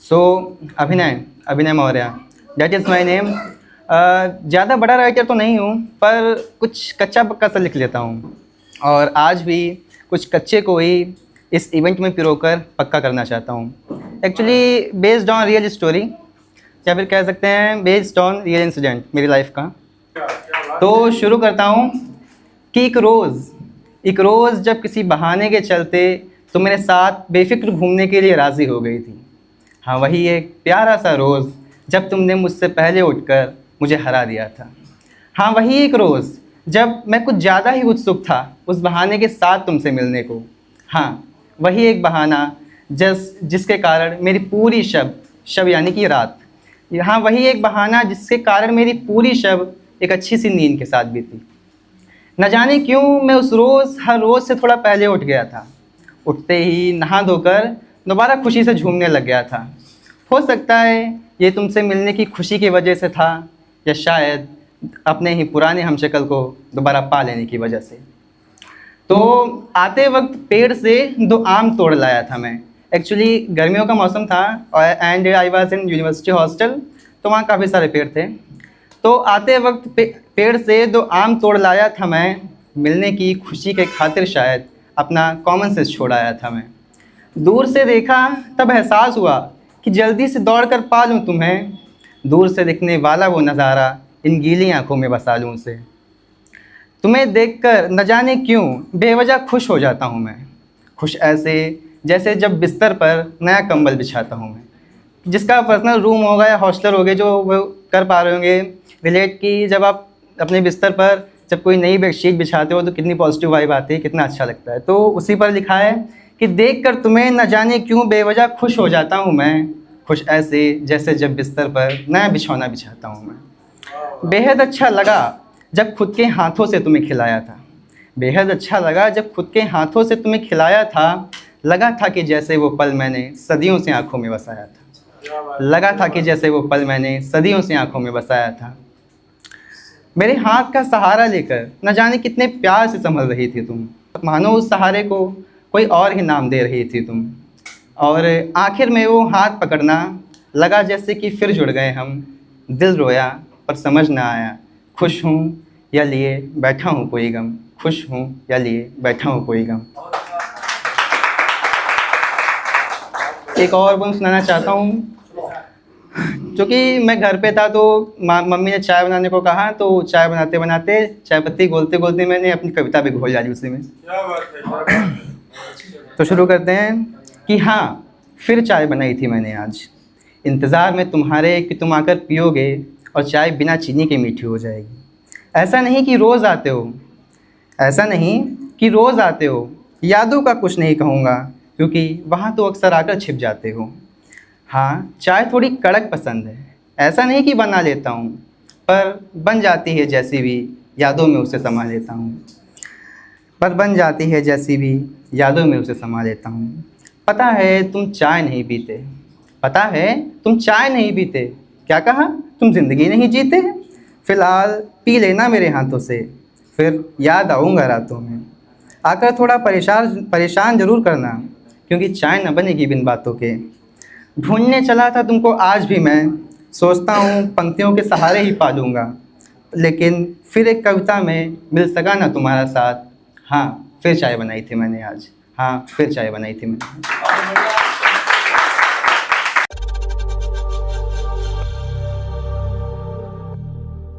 सो अभिनय अभिनय Maurya, that is my name. ज़्यादा बड़ा राइटर तो नहीं हूँ, पर कुछ कच्चा पक्का सा लिख लेता हूँ, और आज भी कुछ कच्चे को ही इस इवेंट में पिरोकर पक्का करना चाहता हूँ। Actually based on real story, या फिर कह सकते हैं बेस्ड ऑन रियल इंसिडेंट मेरी लाइफ का। तो शुरू करता हूँ कि एक रोज़ जब किसी बहाने के चलते तो मेरे साथ बेफिक्र घूमने के लिए राज़ी हो गई थी। हाँ, वही एक प्यारा सा रोज़ जब तुमने मुझसे पहले उठकर मुझे हरा दिया था। हाँ, वही एक रोज़ जब मैं कुछ ज़्यादा ही उत्सुक था उस बहाने के साथ तुमसे मिलने को। हाँ, वही एक बहाना जिसके कारण मेरी पूरी शब यानी कि रात, हाँ वही एक बहाना जिसके कारण मेरी पूरी शब एक अच्छी सी नींद के साथ बीती। न जाने क्यों मैं उस रोज़ हर रोज़ से थोड़ा पहले उठ गया था। उठते ही नहा धोकर दोबारा खुशी से झूमने लग गया था। हो सकता है ये तुमसे मिलने की खुशी की वजह से था, या शायद अपने ही पुराने हमशक्ल को दोबारा पा लेने की वजह से। तो आते वक्त पेड़ से 2 आम तोड़ लाया था मैं। एक्चुअली गर्मियों का मौसम था and I was in university hostel, तो वहाँ काफ़ी सारे पेड़ थे। तो आते वक्त पेड़ से 2 आम तोड़ लाया था मैं, मिलने की खुशी के खातिर शायद अपना कॉमन सेंस छोड़ आया था मैं। दूर से देखा तब एहसास हुआ कि जल्दी से दौड़ कर पा लूँ तुम्हें, दूर से दिखने वाला वो नज़ारा इन गीली आँखों में बसा लूँ उसे। तुम्हें देखकर न जाने क्यों बेवजह खुश हो जाता हूँ मैं, खुश ऐसे जैसे जब बिस्तर पर नया कंबल बिछाता हूँ मैं। जिसका पर्सनल रूम होगा या हॉस्टलर हो गए जो वो कर पा रहे होंगे रिलेट, कि जब आप अपने बिस्तर पर जब कोई नई बेडशीट बिछाते हो तो कितनी पॉजिटिव वाइब आती है, कितना अच्छा लगता है। तो उसी पर लिखा है कि देखकर तुम्हें न जाने क्यों बेवजह खुश हो जाता हूँ मैं, खुश ऐसे जैसे जब बिस्तर पर नया बिछौना बिछाता हूँ मैं। बेहद अच्छा लगा जब खुद के हाथों से तुम्हें खिलाया था, बेहद अच्छा लगा जब खुद के हाथों से तुम्हें खिलाया था। लगा था कि जैसे वो पल मैंने सदियों से आँखों में बसाया था, लगा था कि जैसे वो पल मैंने सदियों से आँखों में बसाया था। मेरे हाथ का सहारा लेकर न जाने कितने प्यार से संभल रही थी तुम, मानो उस सहारे को कोई और ही नाम दे रही थी तुम। और आखिर में वो हाथ पकड़ना लगा जैसे कि फिर जुड़ गए हम। दिल रोया पर समझ ना आया, खुश हूँ या लिए बैठा हूँ कोई गम, खुश हूँ या लिए बैठा हूँ कोई गम। एक और पोएम सुनाना चाहता हूँ। क्योंकि मैं घर पे था तो मम्मी ने चाय बनाने को कहा, तो चाय बनाते बनाते चाय पत्ती घोलते घोलते मैंने अपनी कविता भी घोल डाली उसी में। तो शुरू करते हैं कि हाँ, फिर चाय बनाई थी मैंने आज, इंतज़ार में तुम्हारे कि तुम आकर पियोगे और चाय बिना चीनी के मीठी हो जाएगी। ऐसा नहीं कि रोज़ आते हो, ऐसा नहीं कि रोज़ आते हो, यादों का कुछ नहीं कहूँगा क्योंकि वहाँ तो अक्सर आकर छिप जाते हो। हाँ, चाय थोड़ी कड़क पसंद है, ऐसा नहीं कि बना लेता हूँ, पर बन जाती है जैसी भी यादों में उसे समा लेता हूँ, पर बन जाती है जैसी भी यादों में उसे समा लेता हूँ। पता है तुम चाय नहीं पीते, पता है तुम चाय नहीं पीते, क्या कहा तुम ज़िंदगी नहीं जीते। फ़िलहाल पी लेना मेरे हाथों से, फिर याद आऊँगा रातों में, आकर थोड़ा परेशान ज़रूर करना, क्योंकि चाय न बनेगी बिन बातों के। ढूंढने चला था तुमको आज भी मैं, सोचता हूँ पंक्तियों के सहारे ही पा लूँगा, लेकिन फिर एक कविता में मिल सका ना तुम्हारा साथ। हाँ, फिर चाय बनाई थी मैंने आज, हाँ फिर चाय बनाई थी मैंने।